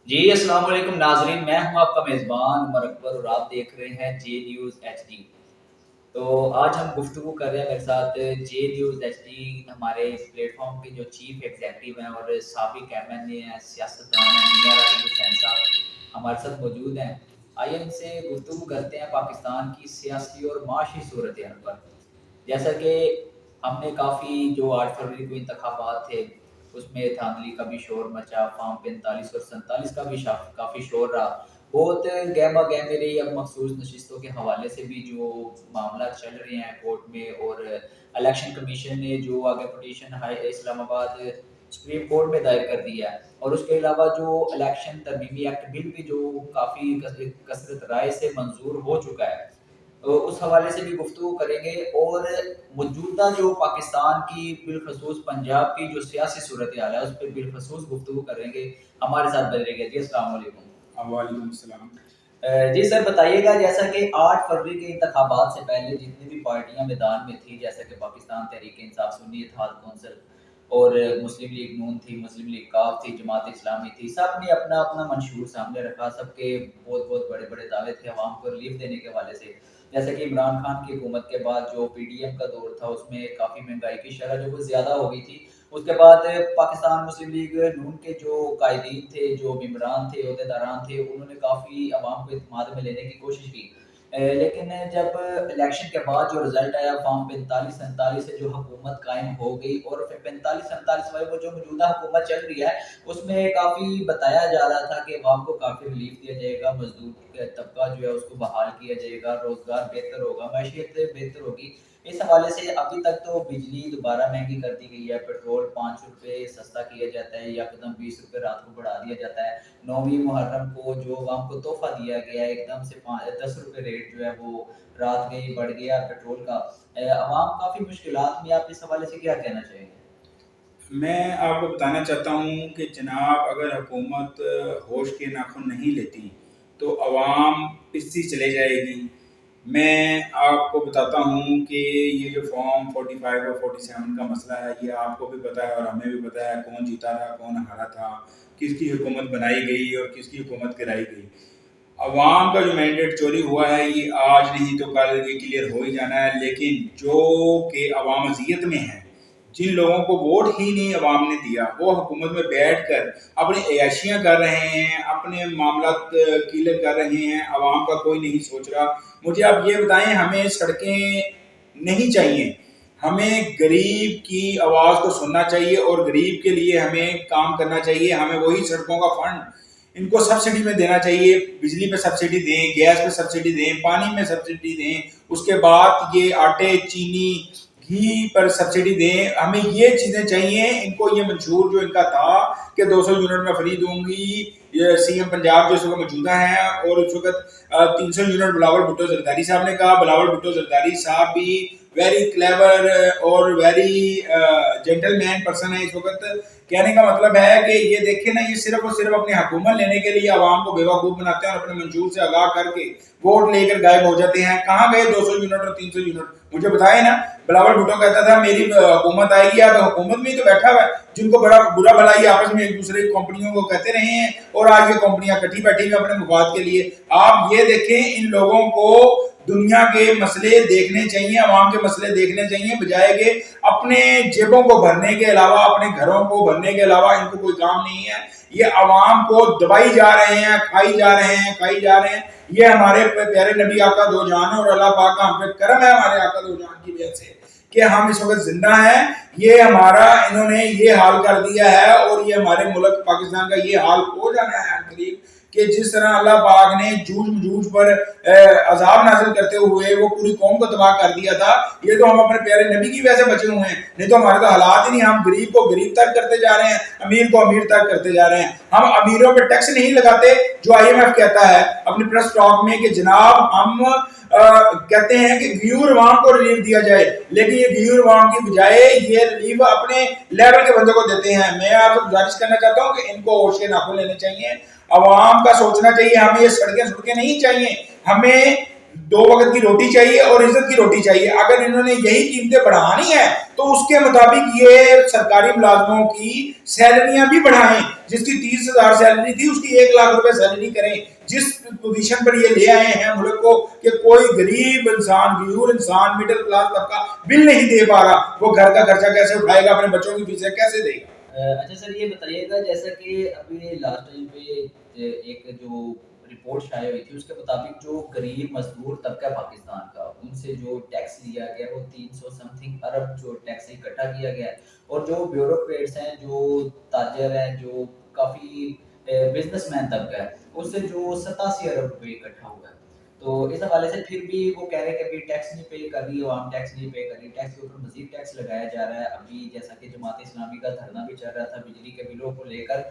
जी, अस्सलाम वालेकुम नाज़रीन, मैं हूँ आपका मेज़बान उमर अकबर और आप देख रहे हैं जे न्यूज़ एचडी। तो आज हम गुफ्तगू कर रहे हैं मेरे साथ जे न्यूज़ एचडी हमारे प्लेटफ़ॉर्म के जो चीफ़ एग्ज़ीक्यूटिव हैं और साबिक़ एमएनए हैं, सियासतदान हैं, मियां राहील हुसैन साहब हमारे साथ मौजूद हैं। आइए इनसे गुफ्तगू करते हैं पाकिस्तान की सियासी और माशी सूरत-ए-हाल पर। जैसा कि हमने काफ़ी जो 8 फरवरी को इंतखाबात थे, उसमें धांधली का भी शोर मचा, फॉर्म 45 और 47 का भी काफ़ी शोर रहा। बहुत गहमा-गहमी रही अब मखसूस नशिस्तों के हवाले से भी जो मामला चल रहे हैं कोर्ट में और इलेक्शन कमीशन ने जो आगे petition high Islamabad supreme court में दायर कर दिया है और उसके अलावा जो इलेक्शन तरमीमी एक्ट बिल भी जो काफ़ी कसरत राय से मंजूर हो चुका है। तो उस हवाले से भी गुफ्तगू करेंगे और मौजूदा जो पाकिस्तान की बिलखसूस पंजाब की जो सियासी सूरत हाल है उस पर बिलखसूस गुफ्तगू करेंगे। हमारे साथ बने रहिएगा जी। अस्सलाम वालेकुम। वालेकुम सलाम। जी सर, बताइएगा जैसा कि 8 फरवरी के इंतखाबात से पहले जितनी भी पार्टियां मैदान में थी, जैसा कि पाकिस्तान तहरीक इंसाफ सुन्नी इत्तेहाद कौंसिल और मुस्लिम लीग नून थी, मुस्लिम लीग काफ थी, जमात इस्लामी थी, सब ने अपना अपना मंशूर सामने रखा। सबके बहुत बहुत बड़े बड़े दावे थे अवाम को रिलीफ देने के हवाले से। जैसे कि इमरान खान की हुकूमत के बाद जो पीडीएम का दौर था उसमें काफ़ी महंगाई की शरह जो कुछ ज़्यादा हो गई थी। उसके बाद पाकिस्तान मुस्लिम लीग नून के जो कायदीन थे, जो मेंबरान थे, अहदेदारान थे, उन्होंने काफ़ी अवाम को इत्मीनान में लेने की कोशिश की। लेकिन जब इलेक्शन के बाद जो रिज़ल्ट आया फॉर्म 45-47 से जो हुकूमत कायम हो गई और फिर 45-47 वाले वो जो मौजूदा हुकूमत चल रही है, उसमें काफ़ी बताया जा रहा था कि अवाम को काफ़ी रिलीफ दिया जाएगा, मज़दूर तबका जो है उसको बहाल किया जाएगा, रोज़गार बेहतर होगा, मैशियत बेहतर होगी। इस हवाले से अभी तक तो बिजली दोबारा महंगी कर दी गई है, पेट्रोल ₹5 सस्ता किया जाता है, यकदम ₹20 रात को बढ़ा दिया जाता है। 9वीं मुहर्रम को जो अवाम को तोहफ़ा दिया गया है, एकदम से ₹10 रेट जो है वो रात गई बढ़ गया पेट्रोल का। अवाम काफ़ी मुश्किलात में, आप इस हवाले से क्या कहना चाहेंगे? मैं आपको बताना चाहता हूँ कि जनाब, अगर हुकूमत होश के नाखून नहीं लेती तो अवाम पिसती चले जाएगी। मैं आपको बताता हूँ कि ये जो फॉर्म 45 और 47 का मसला है, ये आपको भी पता है और हमें भी पता है कौन जीता था, कौन हारा था, किसकी हुकूमत बनाई गई और किसकी हुकूमत गिराई गई। अवाम का जो मैंडेट चोरी हुआ है ये आज नहीं तो कल ये क्लियर हो ही जाना है। लेकिन जो कि अवाम अजियत में है, जिन लोगों को वोट ही नहीं अवाम ने दिया, वो हुकूमत में बैठ कर अपनी अयाशियाँ कर रहे हैं, अपने मामला क्लियर कर रहे हैं, अवाम का कोई नहीं सोच रहा। मुझे आप ये बताएं, हमें सड़कें नहीं चाहिए, हमें गरीब की आवाज़ को सुनना चाहिए और गरीब के लिए हमें काम करना चाहिए। हमें वही सड़कों का फंड इनको सब्सिडी में देना चाहिए, बिजली पे सब्सिडी दें, गैस पे सब्सिडी दें, पानी में सब्सिडी दें, उसके बाद ये आटे, चीनी, घी पर सब्सिडी दें। हमें ये चीज़ें चाहिए। इनको ये मंशूर जो इनका था कि 200 यूनिट में फ्री दूंगी, ये सीएम पंजाब जो इस वक्त मौजूदा हैं, और उस वक्त 300 यूनिट बिलावल भुट्टो जरदारी साहब ने कहा। बिलावल भुट्टो जरदारी साहब भी वेरी क्लेवर और वेरी जेंटलमैन पर्सन है इस वक्त। कहने का मतलब है कि ये देखे ना, ये सिर्फ और सिर्फ अपनी हुकूमत लेने के लिए आवाम को बेवकूफ बनाते हैं और अपने मंशूर से आगाह करके वोट लेकर गायब हो जाते हैं। कहाँ गए 200 यूनिट और 300 यूनिट? मुझे बताए ना। बिलावल भुट्टो कहता था मेरी हुकूमत आएगी, अब हुकूमत में ही तो बैठा हुआ है, जिनको बड़ा बुरा भलाई आपस में एक दूसरे कंपनियों को कहते रहे हैं और आज ये कंपनियां कटी बैठी हैं अपने मुफाद के लिए। आप ये देखें, इन लोगों को दुनिया के मसले देखने चाहिए, आवाम के मसले देखने चाहिए, बजाय के अपने जेबों को भरने के अलावा, अपने घरों को भरने के अलावा इनको कोई काम नहीं है। ये आवाम को दबाई जा रहे हैं, खाई जा रहे हैं, खाई जा रहे हैं। ये हमारे प्यारे नबी आका दो जान है और अल्लाह पाक का हम पे करम है हमारे आका दो जान की वजह से कि हम इस वक्त जिंदा हैं। ये हमारा इन्होंने ये हाल कर दिया है और ये हमारे मुल्क पाकिस्तान का ये हाल हो जाना है करीब, कि जिस तरह अल्लाह पाक ने जूझ पर अजाब नाजिल करते हुए वो पूरी कौम को तबाह कर दिया था। ये तो हम अपने प्यारे नबी की वजह से बचे हुए हैं, नहीं तो हमारे तो हालात ही नहीं। हम गरीब को गरीब तक करते जा रहे हैं, अमीर को अमीर तक करते जा रहे हैं। हम अमीरों पे टैक्स नहीं लगाते, जो आईएमएफ कहता है अपनी प्रेस टॉक में कि जनाब हम कहते हैं कि गयूर अवाम को रिलीफ दिया जाए, लेकिन ये गयूर अवाम की बजाय ये रिलीफ अपने लेवल के बंदों को देते हैं। मैं आपसे गुजारिश करना चाहता हूँ कि इनको होश के नाखून लेने चाहिए, अवाम का सोचना चाहिए। हमें ये सड़कें नहीं चाहिए, हमें 2 वक्त की रोटी चाहिए और इज्जत की रोटी चाहिए। अगर इन्होंने यही कीमतें बढ़ानी है तो उसके मुताबिक ये सरकारी मुलाजमों की सैलरियां भी बढ़ाएं। जिसकी 30,000 सैलरी थी उसकी 1 लाख रुपए सैलरी करें। जिस पोजीशन पर ये ले आए हैं मुल्क को कि कोई गरीब इंसान, गरीब इंसान, मिडिल क्लास तबका बिल नहीं दे पा रहा, वो घर का खर्चा कैसे उठाएगा, अपने बच्चों की फीसें कैसे देगा। अच्छा सर ये बताइएगा जैसा कि अभी लास्ट टाइम पे एक जो रिपोर्ट शाया हुई थी उसके मुताबिक जो गरीब मजदूर तबका पाकिस्तान का उनसे जो टैक्स लिया गया वो 300 समथिंग अरब जो टैक्स इकट्ठा किया गया है और जो ब्यूरोक्रेट्स हैं जो ताजर हैं जो काफ़ी बिजनेसमैन तबका है उससे जो 87 अरब रुपये इकट्ठा हुआ है। तो इस हवाले से फिर भी वो कह रहे हैं कि अभी टैक्स नहीं पे कर रही आवाम, टैक्स नहीं पे कर रही, टैक्स के ऊपर मजीद टैक्स लगाया जा रहा है। अभी जैसा कि जमात इस्लामी का धरना भी चल रहा था बिजली के बिलों को लेकर,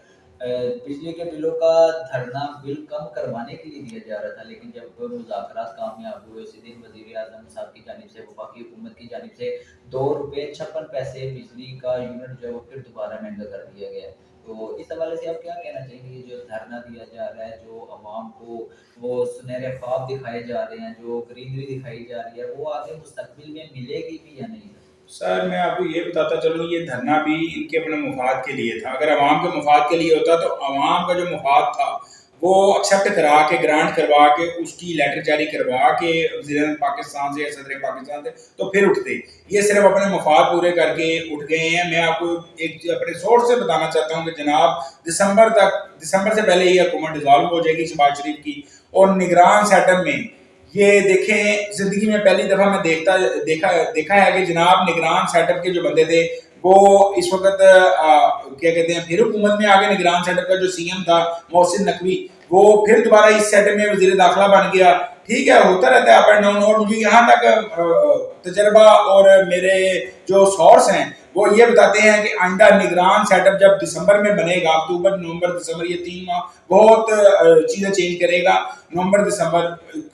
बिजली के बिलों का धरना बिल कम करवाने के लिए दिया जा रहा था, लेकिन जब मुज़ाकरात कामयाब हुए उसी दिन वज़ीर आज़म साहब की जानिब से, वफाकी हुकूमत की जानिब से 2 रुपए 56 पैसे बिजली का यूनिट जो है वो फिर दोबारा महँगा कर दिया गया है। तो इस हवाले से आप क्या कहना चाहेंगे? ये जो धरना दिया जा रहा है, जो अवाम को वो सुनहरे ख्वाब दिखाए जा रहे हैं, जो ग्रीनरी दिखाई जा रही है, वो आगे मुस्तकबिल में मिलेगी भी या नहीं? सर मैं आपको ये बताता चलूँ, ये धरना भी इनके अपने मुफाद के लिए था। अगर अवाम के मुफाद के लिए होता तो अवाम का जो मुफाद था वो एक्सेप्ट करा के, ग्रांट करवा के, उसकी लेटर जारी करवा के वज़ीर पाकिस्तान से या सदर पाकिस्तान से तो फिर उठते। ये सिर्फ अपने मुफाद पूरे करके उठ गए हैं। मैं आपको एक अपने सोर्स से बताना चाहता हूँ कि जनाब दिसंबर से पहले ये हुकूमत डिसॉल्व हो जाएगी शहबाज शरीफ की। और निगरान सेटअप में ये देखें, जिंदगी में पहली दफा मैं देखा है कि जनाब निगरान सेटअप के जो बंदे थे वो इस वक्त क्या कहते हैं फिर हुकूमत में आगे निगरान सेटअप का जो सीएम था मोहसिन नकवी, वो फिर दोबारा इस सेटअप में वजीर दाखिला बन गया। ठीक है, होता रहता है अप एंड डाउन। और मुझे यहाँ तक तजर्बा और मेरे जो सोर्स हैं वो ये बताते हैं कि आइंदा निगरान सेटअप जब दिसंबर में बनेगा, अक्टूबर नवंबर दिसंबर ये 3 माह बहुत चीज़ें चेंज करेगा। नवंबर दिसंबर,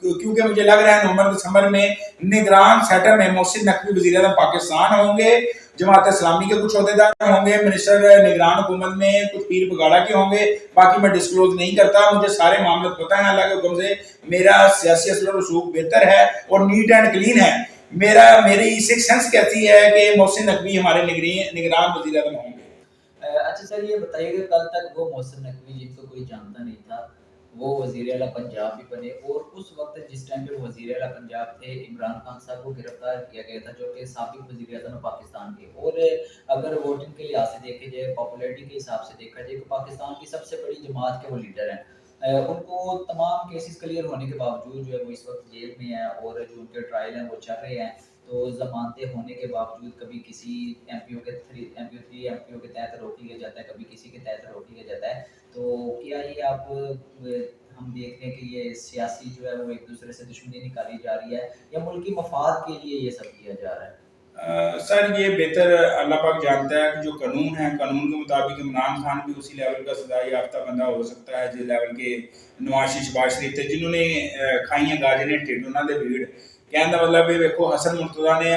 क्योंकि मुझे लग रहा है नवंबर दिसंबर में निगरान सेटअप में मोहसिन नकवी वज़ीर आज़म पाकिस्तान होंगे, जमात इस्लामी के कुछ अहदेदार होंगे, मिनिस्टर निगरान हुकूमत में कुछ पीर बगाड़ा के होंगे। बाकी मैं डिस्क्लोज नहीं करता, मुझे सारे मामले पता है। अल्लाह के हुक्म से मेरा सियासी असर रसूख बेहतर है और नीट एंड क्लीन है। मेरी सिक्स सेंस कहती है कि मोहसिन नकवी हमारे निगरान वज़ीर आज़म होंगे। अच्छा सर ये बताइएगा कल तक वो मोहसिन नकवी जिनको कोई जानता नहीं था, वो वज़ीर आला पंजाब भी बने और उस वक़्त जिस टाइम पे वो वज़ीर आला पंजाब थे, इमरान खान साहब को गिरफ्तार किया गया था जो कि साबिक वज़ीर आज़म है पाकिस्तान के। और अगर वोटिंग के लिहाज से देखे जाए, पॉपुलैरिटी के हिसाब से देखा जाए, तो पाकिस्तान की सबसे बड़ी जमात के वो लीडर हैं। उनको तमाम केसेस क्लियर होने के बावजूद जो है वो इस वक़्त जेल में हैं और जो उनके ट्रायल हैं वो चल रहे हैं। तो ज़मानतें होने के बावजूद कभी किसी एमपीओ के तहत रोक लिया जाता है, कभी किसी के तहत रोक लिया जाता है। तो क्या ये आप हम देखते हैं कि ये सियासी जो है वो एक दूसरे से दुश्मनी निकाली जा रही है या मुल्की मफाद के लिए ये सब किया जा रहा है? सर ये बेहतर अल्लाह पाक जानता है कि जो कानून है, कानून के मुताबिक इमरान खान भी उसी लेवल का सजा याफ्ता बंदा हो सकता है जिस लेवल के नवाज शहबाज शरीफ थे, जिन्होंने खाइयां गाजरें ढिड उन्हां दे भीड़। कहने का मतलब है देखो, हसन मुर्तज़ा ने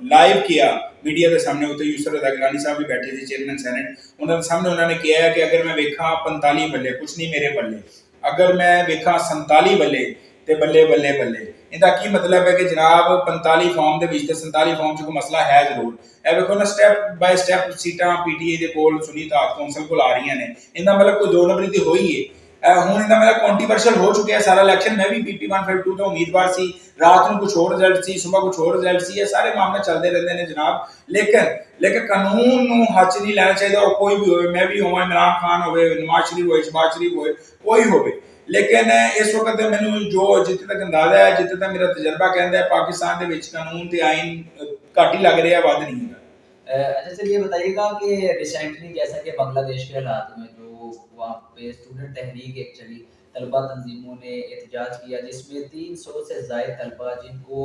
लाइव किया मीडिया के सामने, उत्ते यूसुफ रज़ा गिलानी साहब भी बैठे थे, चेयरमैन सेनेट, उन्होंने सामने उन्होंने किया है कि अगर मैं वेखा 45 बल्ले कुछ नहीं मेरे बल्ले, अगर मैं वेखा 47 बल्ले ते बल्ले बल्ले बल्ले। ਇਹਦਾ ਕੀ ਮਤਲਬ ਹੈ ਕਿ ਜਨਾਬ 45 ਫਾਰਮ ਦੇ ਵਿੱਚ ਤੇ 47 ਫਾਰਮ 'ਚ ਕੋਈ ਮਸਲਾ ਹੈ ਜ਼ਰੂਰ। ਇਹ ਵੇਖੋ ਨਾ, ਸਟੈਪ ਬਾਈ ਸਟੈਪ ਸੀਟਾਂ ਪੀਟੀਏ ਦੇ ਕੋਲ, ਸੁਨੀ ਤਾਤ ਕੌਂਸਲ ਕੋਲ ਆ ਰਹੀਆਂ ਨੇ। ਇਹਦਾ ਮਤਲਬ ਕੋਈ ਦੋ ਨੰਬਰੀ ਤੇ ਹੋਈ ਹੈ। ਹੁਣ ਇਹਦਾ ਮਤਲਬ ਕੰਟਰੋਵਰਸ਼ਲ ਹੋ ਚੁੱਕਿਆ ਸਾਰਾ ਇਲੈਕਸ਼ਨ। मैं भी PP 152 ਤੋਂ ਉਮੀਦਵਾਰ ਸੀ, ਰਾਤ ਨੂੰ ਕੁਝ ਹੋਰ ਰਿਜ਼ਲਟ ਸੀ, ਸਵੇਰ ਕੁਝ ਹੋਰ ਰਿਜ਼ਲਟ ਸੀ। ਇਹ ਸਾਰੇ ਮਾਮਲੇ ਚੱਲਦੇ ਰਹਿੰਦੇ ਨੇ ਜਨਾਬ। ਲੇਕਿਨ ਕਾਨੂੰਨ ਨੂੰ ਹੱਥ ਨਹੀਂ ਲੈਣਾ ਚਾਹੀਦਾ। ਉਹ ਕੋਈ ਵੀ ਹੋਵੇ, ਮੈਂ ਵੀ ਹੋਵਾਂ, ਇਮਰਾਨ ਖਾਨ ਹੋਵੇ, ਨਵਾਜ਼ ਸ਼ਰੀਫ ਹੋਵੇ, ਸ਼हबाज शरीफ ਹੋਵੇ, ਕੋਈ ਹੋਵੇ। लेकिन इस वक्त मैनू जो जितने तक अंदाजा है, जितने तक मेरा तजर्बा कहता है, पाकिस्तान के विच कानून ते आइन घट ही लग रहा है, वध नहीं है। अच्छा सर ये बताइएगा कि रिसेंटली जैसा कि बांग्लादेश के हालात में जो वहाँ पे स्टूडेंट तहरीक एक चली, तलबा तंजीमों ने एहतजाज किया जिसमें 300 से ज़ायद तलबा जिनको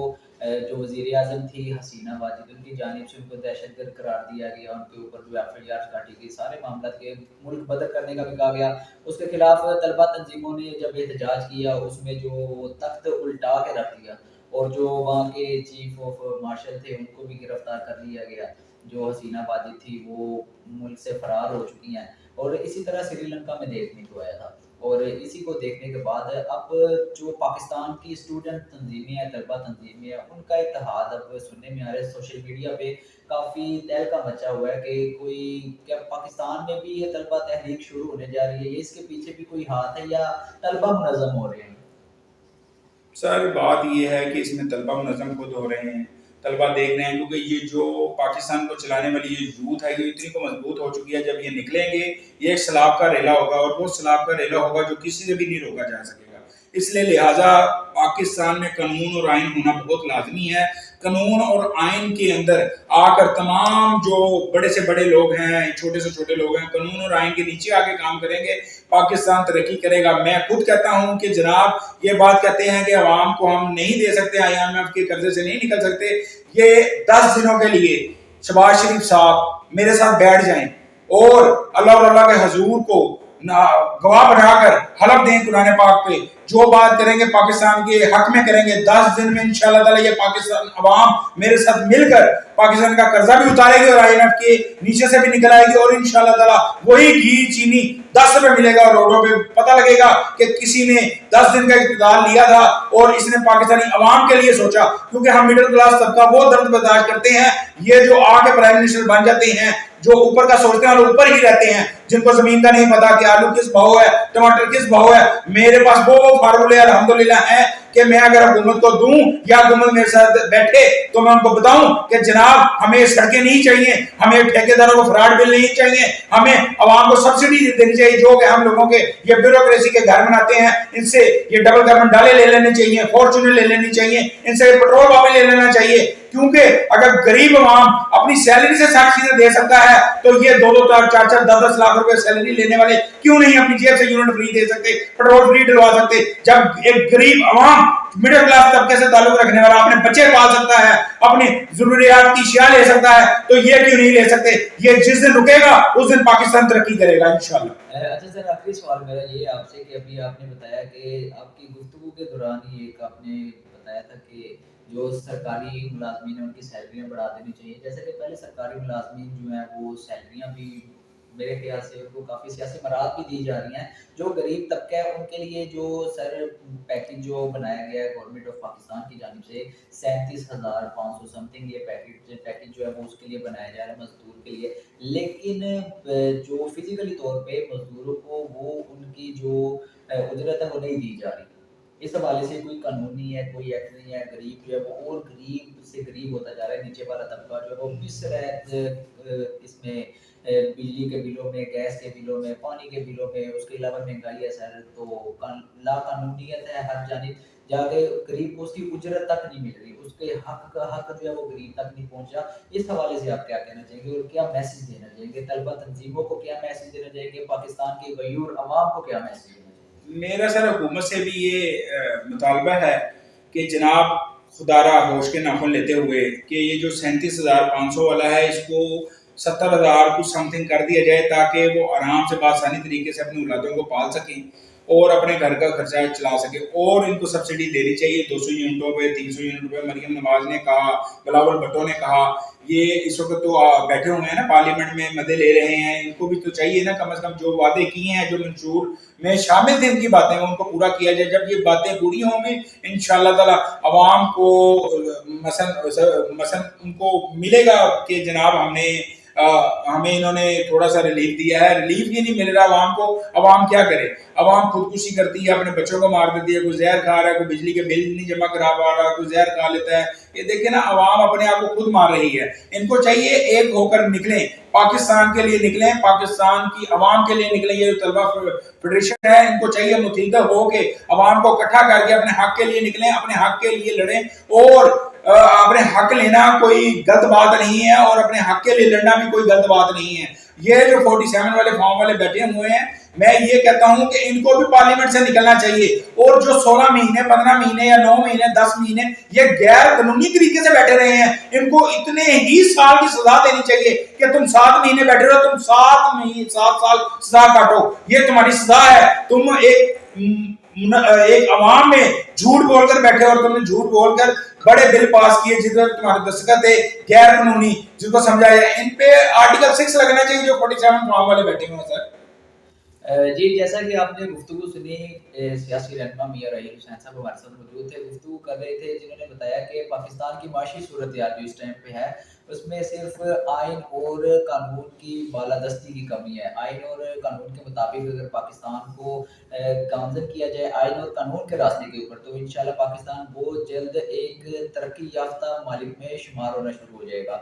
जो वज़ीर आज़म थी हसीना वाजिद उनकी जानिब से उनको दहशतगर्द करार दिया गया, उनके ऊपर जो एफआईआर काटी गई, सारे मामला के मुल्क बदर करने का भी कहा गया। उसके खिलाफ तलबा तंजीमों ने जब एहतजाज किया उसमें जो तख्त उल्टा के रख दिया और जो वहाँ के चीफ ऑफ मार्शल थे उनको भी गिरफ्तार कर लिया गया। जो हसीना वाजिद थी वो मुल्क से फरार हो चुकी हैं और इसी तरह श्रीलंका में देखने को आया था। और इसी को देखने के बाद अब जो पाकिस्तान की स्टूडेंट तंजीमें हैं, तलबा तंजीमें हैं, उनका इत्तेहाद अब सुनने में आ रहा है। सोशल मीडिया पे काफ़ी तहलका मचा हुआ है कि कोई क्या पाकिस्तान में भी ये तलबा तहरीक शुरू होने जा रही है, ये इसके पीछे भी कोई हाथ है या तलबा मुनज़्ज़म हो रहे हैं? सर बात ये है कि इसमें तलबा मुनज़्ज़म खुद हो रहे हैं, तलबा देख रहे हैं, क्योंकि ये जो पाकिस्तान को चलाने वाली ये यूथ है, ये इतनी को मजबूत हो चुकी है। जब ये निकलेंगे, ये एक सैलाब का रेला होगा, और वो सैलाब का रेला होगा जो किसी से भी नहीं रोका जा सकेगा। इसलिए लिहाजा पाकिस्तान में कानून और आइन होना बहुत लाजमी है। कानून और आइन के अंदर आकर तमाम जो बड़े से बड़े लोग हैं, छोटे से छोटे लोग हैं, कानून और आइन के नीचे आके काम करेंगे, पाकिस्तान तरक्की करेगा। मैं खुद कहता हूं कि जनाब ये बात कहते हैं कि अवाम को हम नहीं दे सकते, IMF के कर्जे से नहीं निकल सकते। ये 10 दिनों के लिए शहबाज शरीफ साहब मेरे साथ बैठ जाएं और अल्लाह और अल्लाह के हजूर को गवाह बनाकर हलफ दें कुरान पाक पे, जो बात करेंगे पाकिस्तान के हक में करेंगे। 10 दिन में इंशाल्लाह ताला ये पाकिस्तान अवाम मेरे साथ मिलकर पाकिस्तान का कर्जा भी उतारेगी और IMF के नीचे से भी निकल आएगी, और इंशाल्लाह ताला वही घी चीनी 10 रुपए मिलेगा और रोडों पे पता लगेगा कि किसी ने 10 दिन का इक़्तिदार लिया था और इसने पाकिस्तानी अवाम के लिए सोचा। क्योंकि हम मिडिल क्लास तबका वो दर्द बर्दाश्त करते हैं, ये जो आके प्राइम मिनिस्टर बन जाते हैं, जो ऊपर का सोचते हैं और ऊपर ही रहते हैं, जिनको जमीन का नहीं पता कि आलू किस भाव है, टमाटर किस भाव है। मेरे पास वो फार्मूले अल्हम्दुलिल्लाह हैं कि मैं अगर हुकूमत को दूं या हुकूमत मेरे साथ बैठे तो मैं उनको बताऊं कि जनाब हमें सड़कें नहीं चाहिए, हमें ठेकेदारों को फ्रॉड बिल नहीं चाहिए, हमें अवाम को सब्सिडी देनी चाहिए, जो कि हम लोगों के ये ब्यूरोक्रेसी के घर बनाते हैं, इनसे ये डबल गवर्नमेंट डाले ले लेने चाहिए, फॉर्चूनर ले लेनी चाहिए, इनसे पेट्रोल वापस ले लेना चाहिए। क्योंकि अगर गरीब अवाम अपनी सैलरी से सारी चीजें दे सकता है तो ये 2-2, 4-4, 10-10 लाख रुपए सैलरी लेने वाले क्यों नहीं अपनी जेब से यूनिट फ्री दे सकते, पेट्रोल फ्री दिलवा सकते। जब एक गरीब अवाम मिडिल क्लास तबके से ताल्लुक रखने वाला अपने बच्चे पाल सकता है, अपनी जरूरियात की अशिया ले सकता है, तो ये क्यों नहीं ले सकते। ये जिस दिन रुकेगा उस दिन पाकिस्तान तरक्की करेगा इंशाल्लाह। अच्छा सर, आखिरी सवाल मेरा ये आपसे कि अभी आपने बताया कि आपकी गुफ्तगू के दौरान ही एक आपने बताया था कि जो सरकारी मुलाजमीन हैं उनकी सैलरियाँ बढ़ा देनी चाहिए। जैसे कि पहले सरकारी मुलाजमीन जो हैं वो सैलरियाँ भी मेरे ख्याल से उनको काफ़ी सियासी मराहत भी दी जा रही हैं। जो गरीब तबका है उनके लिए जो सर पैकेज जो बनाया गया है गवर्नमेंट ऑफ पाकिस्तान की जानिब से 37,500 समथिंग ये पैकेज जो है वो उसके लिए बनाया जा रहा है मजदूर के लिए। लेकिन जो फिजिकली तौर पे मजदूरों को वो उनकी जो उजरत है वो नहीं दी जा रही। इस हवाले से कोई कानून नहीं है, कोई एक्ट नहीं है, गरीब जो है वो और गरीब से गरीब होता जा रहा है, नीचे वाला तबका जो है वो पिस रहा है इसमें बिजली के बिलों में, गैस के बिलों में, पानी के बिलों में, उसके अलावा महंगाई है सर, तो लाकानूनियत है हर जानिब। जाके गरीब को उसकी उजरत तक नहीं मिल रही, उसके हक का हक जो है वो गरीब तक नहीं पहुँचा। इस हवाले से आप क्या कहना चाहेंगे और क्या मैसेज देना चाहेंगे? तलबा तंजीमों को क्या मैसेज देना चाहेंगे? पाकिस्तान के गयूर अवाम को क्या मैसेज देना चाहेंगे? मेरा सर हुकूमत से भी ये मुतालबा है कि जनाब खुदारा होश के नाखुन लेते हुए कि ये जो 37,500 वाला है इसको 70,000 कुछ समथिंग कर दिया जाए, ताकि वो आराम से बासानी तरीके से अपनी औलादों को पाल सकें और अपने घर का खर्चा चला सके। और इनको सब्सिडी देनी चाहिए 200 यूनिटों पे, 300 यूनिट पे। मरियम नवाज ने कहा, बिलावल भुट्टो ने कहा, ये इस वक्त तो बैठे हुए हैं ना पार्लियामेंट में, मदे ले रहे हैं, इनको भी तो चाहिए ना कम से कम जो वादे किए हैं, जो मंशूर में शामिल थे इनकी बातें, उनको पूरा किया जाए। जब ये बातें पूरी होंगी इंशाअल्लाह ताला अवाम को मसन उनको मिलेगा कि जनाब हमें इन्होंने थोड़ा सा रिलीफ दिया है। रिलीफ ही नहीं मिल रहा अवाम को, अवाम क्या करे? अवाम खुदकुशी करती है, अपने बच्चों को मार देती है, कोई जहर खा रहा है, कोई बिजली के बिल नहीं जमा करा पा रहा, कोई जहर खा लेता है। ये देखिए ना, अवाम अपने आप को खुद मार रही है। इनको चाहिए एक होकर निकलें, पाकिस्तान के लिए निकलें, पाकिस्तान की अवाम के लिए निकलें। ये जो तलबा फेडरेशन है इनको चाहिए मुतहिदा हो के अवाम को इकट्ठा करके अपने हक के लिए निकलें, अपने हक के लिए लड़ें। और अपने हक लेना कोई गलत बात नहीं है और अपने हक के लिए लड़ना भी कोई गलत बात नहीं है। ये जो 47 वाले फॉर्म वाले बैठे हुए हैं, मैं ये कहता हूं कि इनको भी पार्लियामेंट से निकलना चाहिए। और जो 16 महीने, 15 महीने या 9 महीने, 10 महीने ये गैर कानूनी तरीके से बैठे रहे हैं, इनको इतने ही साल की सजा देनी चाहिए कि तुम 7 महीने बैठे रहो, तुम 7 साल सजा काटो। ये तुम्हारी सजा है। तुम एक अवाम में झूठ बोलकर बैठे और तुमने झूठ बोलकर बड़े बिल पास किए जिसमें तुम्हारे दस्तखत है गैर कानूनी, जिसको समझाया इन पे आर्टिकल 6 लगना चाहिए जो 47 फॉर्म वाले बैठे हुए हैं सर। जी, जैसा कि आपने गुफ्तगू सुनी सियासी रहनुमा मियाँ रहीम हुसैन साहब हमारे साथ मौजूद थे, गुफ्तगू कर रहे थे जिन्होंने बताया कि पाकिस्तान की माशी सूरत-हाल जो इस टाइम पे है, उसमें सिर्फ़ आइन और कानून की बालादस्ती की कमी है। आइन और कानून के मुताबिक अगर पाकिस्तान को गामज़न किया जाए आइन और कानून के रास्ते के ऊपर, तो इंशाल्लाह पाकिस्तान बहुत जल्द एक तरक्की याफ़्ता मालिक में शुमार होना शुरू हो जाएगा।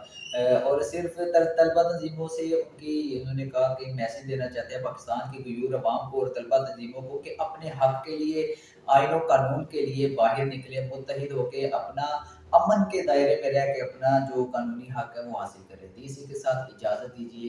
और सिर्फ़ तलबा तंज़ीमों से उनकी उन्होंने कहा कि मैसेज देना चाहते हैं पाकिस्तान की गयूर अवाम को और तलबा तंज़ीमों को कि अपने हक़ के लिए, आइन और कानून के लिए बाहर निकलें, मुत्तहिद होके अपना अमन के दायरे में रह के अपना जो कानूनी हक़ है वो हासिल करें। तो इसी के साथ इजाज़त दीजिए।